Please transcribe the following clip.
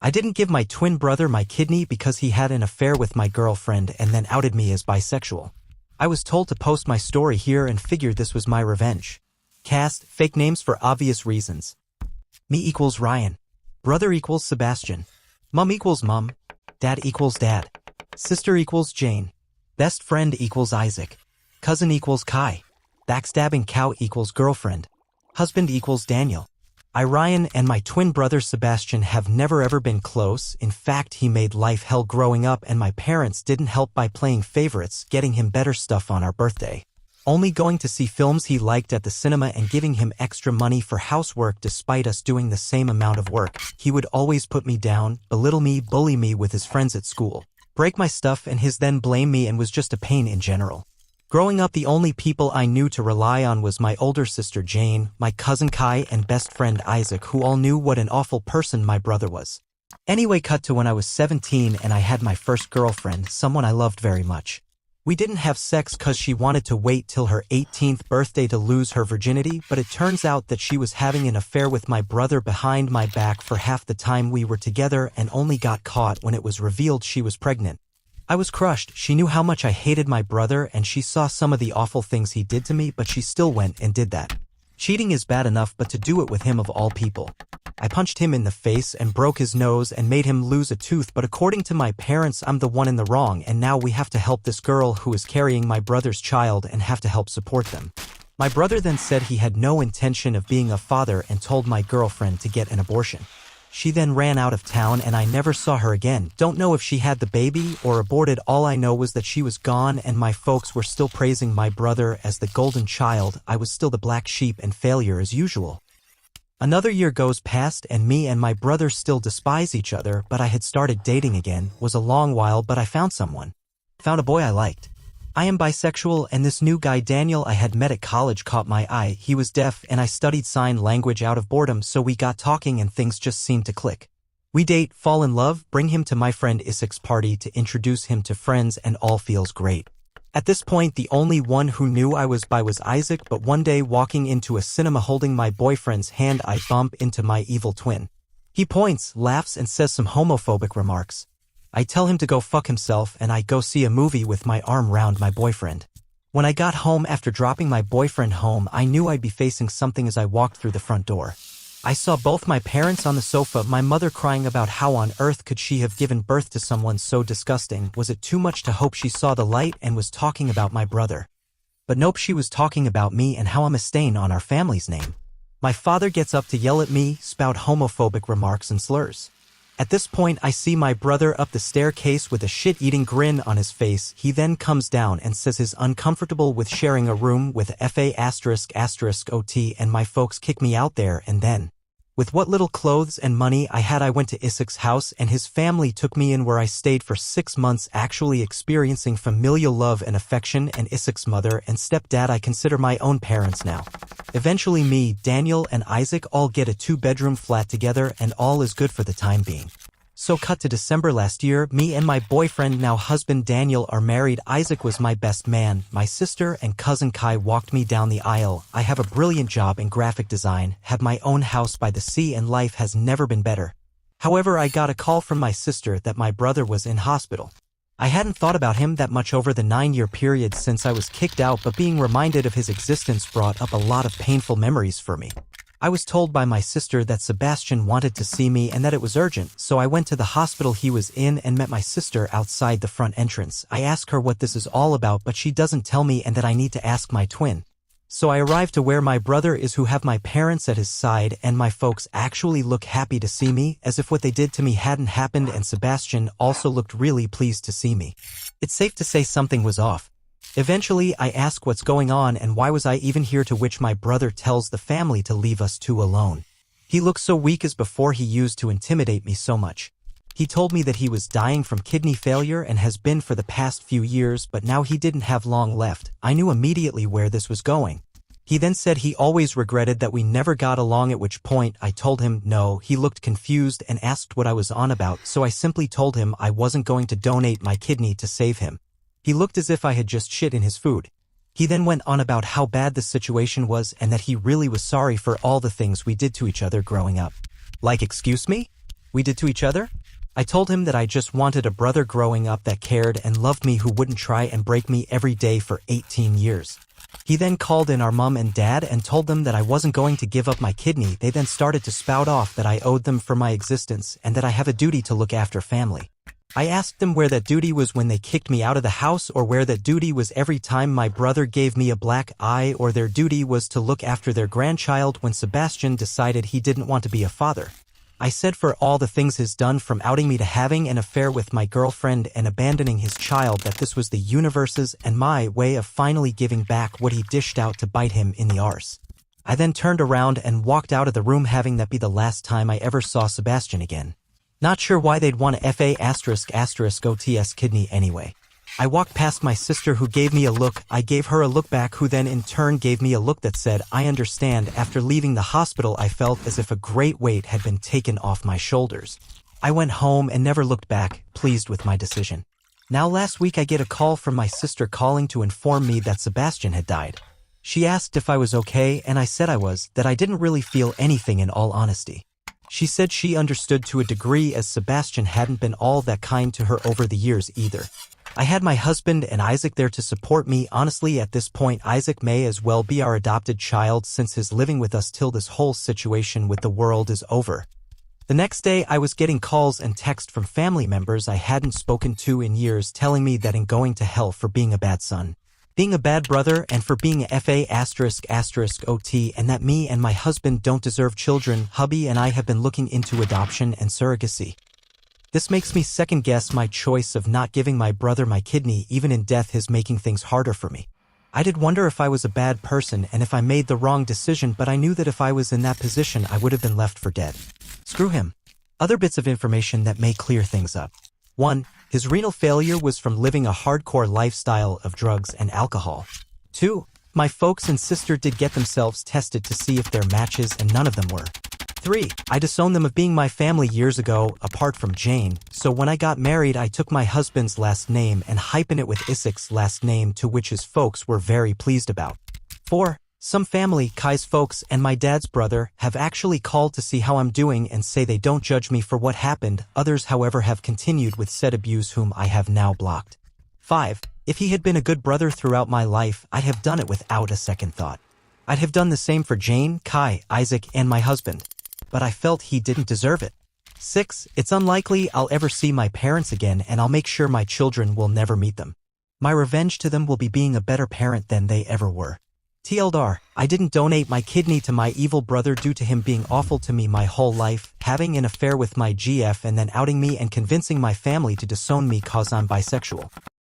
I didn't give my twin brother my kidney because he had an affair with my girlfriend and then outed me as bisexual. I was told to post my story here and figured this was my revenge. Cast, fake names for obvious reasons. Me equals Ryan. Brother equals Sebastian. Mom equals Mom. Dad equals Dad. Sister equals Jane. Best friend equals Isaac. Cousin equals Kai. Backstabbing cow equals girlfriend. Husband equals Daniel. Ryan and my twin brother Sebastian have never ever been close. In fact, he made life hell growing up and my parents didn't help by playing favorites, getting him better stuff on our birthday. Only going to see films he liked at the cinema and giving him extra money for housework despite us doing the same amount of work. He would always put me down, belittle me, bully me with his friends at school, break my stuff and then blame me, and was just a pain in general. Growing up, the only people I knew to rely on was my older sister Jane, my cousin Kai, and best friend Isaac, who all knew what an awful person my brother was. Anyway, cut to when I was 17 and I had my first girlfriend, someone I loved very much. We didn't have sex cause she wanted to wait till her 18th birthday to lose her virginity, but it turns out that she was having an affair with my brother behind my back for half the time we were together and only got caught when it was revealed she was pregnant. I was crushed. She knew how much I hated my brother and she saw some of the awful things he did to me, but she still went and did that. Cheating is bad enough, but to do it with him of all people. I punched him in the face and broke his nose and made him lose a tooth, but according to my parents, I'm the one in the wrong, and now we have to help this girl who is carrying my brother's child and have to help support them. My brother then said he had no intention of being a father and told my girlfriend to get an abortion. She then ran out of town and I never saw her again. Don't know if she had the baby or aborted. All I know was that she was gone and my folks were still praising my brother as the golden child. I was still the black sheep and failure as usual. Another year goes past and me and my brother still despise each other, but I had started dating again. Was a long while, but I found someone. Found a boy I liked. I am bisexual, and this new guy Daniel I had met at college caught my eye. He was deaf and I studied sign language out of boredom, so we got talking and things just seemed to click. We date, fall in love, bring him to my friend Isaac's party to introduce him to friends, and all feels great. At this point, the only one who knew I was bi was Isaac, but one day walking into a cinema holding my boyfriend's hand, I bump into my evil twin. He points, laughs, and says some homophobic remarks. I tell him to go fuck himself and I go see a movie with my arm round my boyfriend. When I got home after dropping my boyfriend home, I knew I'd be facing something as I walked through the front door. I saw both my parents on the sofa, my mother crying about how on earth could she have given birth to someone so disgusting. Was it too much to hope she saw the light and was talking about my brother? But nope, she was talking about me and how I'm a stain on our family's name. My father gets up to yell at me, spout homophobic remarks and slurs. At this point, I see my brother up the staircase with a shit-eating grin on his face. He then comes down and says he's uncomfortable with sharing a room with FA***OT, and my folks kick me out there, and then, with what little clothes and money I had, I went to Isaac's house and his family took me in, where I stayed for 6 months, actually experiencing familial love and affection, and Isaac's mother and stepdad I consider my own parents now. Eventually me, Daniel, and Isaac all get a 2-bedroom flat together and all is good for the time being. So cut to December last year, me and my boyfriend, now husband Daniel, are married. Isaac was my best man. My sister and cousin Kai walked me down the aisle. I have a brilliant job in graphic design, have my own house by the sea, and life has never been better. However, I got a call from my sister that my brother was in hospital. I hadn't thought about him that much over the 9-year period since I was kicked out, but being reminded of his existence brought up a lot of painful memories for me. I was told by my sister that Sebastian wanted to see me and that it was urgent, so I went to the hospital he was in and met my sister outside the front entrance. I ask her what this is all about, but she doesn't tell me, and that I need to ask my twin. So I arrive to where my brother is, who have my parents at his side, and my folks actually look happy to see me, as if what they did to me hadn't happened, and Sebastian also looked really pleased to see me. It's safe to say something was off. Eventually, I ask what's going on and why was I even here, to which my brother tells the family to leave us two alone. He looks so weak as before he used to intimidate me so much. He told me that he was dying from kidney failure and has been for the past few years, but now he didn't have long left. I knew immediately where this was going. He then said he always regretted that we never got along, at which point I told him no. He looked confused and asked what I was on about, so I simply told him I wasn't going to donate my kidney to save him. He looked as if I had just shit in his food. He then went on about how bad the situation was and that he really was sorry for all the things we did to each other growing up. Like, excuse me? we did to each other? I told him that I just wanted a brother growing up that cared and loved me who wouldn't try and break me every day for 18 years. He then called in our mom and dad and told them that I wasn't going to give up my kidney. They then started to spout off that I owed them for my existence and that I have a duty to look after family. I asked them where that duty was when they kicked me out of the house, or where that duty was every time my brother gave me a black eye, or their duty was to look after their grandchild when Sebastian decided he didn't want to be a father. I said for all the things he's done, from outing me to having an affair with my girlfriend and abandoning his child, that this was the universe's and my way of finally giving back what he dished out to bite him in the arse. I then turned around and walked out of the room, having that be the last time I ever saw Sebastian again. Not sure why they'd want a FA***OTS kidney anyway. I walked past my sister, who gave me a look. I gave her a look back, who then in turn gave me a look that said, I understand. After leaving the hospital, I felt as if a great weight had been taken off my shoulders. I went home and never looked back, pleased with my decision. Now last week I get a call from my sister calling to inform me that Sebastian had died. She asked if I was okay, and I said I was, that I didn't really feel anything in all honesty. She said she understood to a degree, as Sebastian hadn't been all that kind to her over the years either. I had my husband and Isaac there to support me. Honestly, at this point, Isaac may as well be our adopted child, since he's living with us till this whole situation with the world is over. The next day, I was getting calls and texts from family members I hadn't spoken to in years, telling me that I'm going to hell for being a bad son, being a bad brother, and for being a FA***OT, and that me and my husband don't deserve children. Hubby and I have been looking into adoption and surrogacy. This makes me second-guess my choice of not giving my brother my kidney. Even in death is making things harder for me. I did wonder if I was a bad person and if I made the wrong decision, but I knew that if I was in that position, I would have been left for dead. Screw him. Other bits of information that may clear things up. 1. His renal failure was from living a hardcore lifestyle of drugs and alcohol. 2. My folks and sister did get themselves tested to see if they're matches, and none of them were. 3. I disowned them of being my family years ago, apart from Jane, so when I got married I took my husband's last name and hyphen it with Isaac's last name, to which his folks were very pleased about. 4. Some family, Kai's folks and my dad's brother, have actually called to see how I'm doing and say they don't judge me for what happened. Others, however, have continued with said abuse, whom I have now blocked. 5. If he had been a good brother throughout my life, I'd have done it without a second thought. I'd have done the same for Jane, Kai, Isaac, and my husband. But I felt he didn't deserve it. 6. It's unlikely I'll ever see my parents again, and I'll make sure my children will never meet them. My revenge to them will be being a better parent than they ever were. TLDR, I didn't donate my kidney to my evil brother due to him being awful to me my whole life, having an affair with my GF and then outing me and convincing my family to disown me cause I'm bisexual.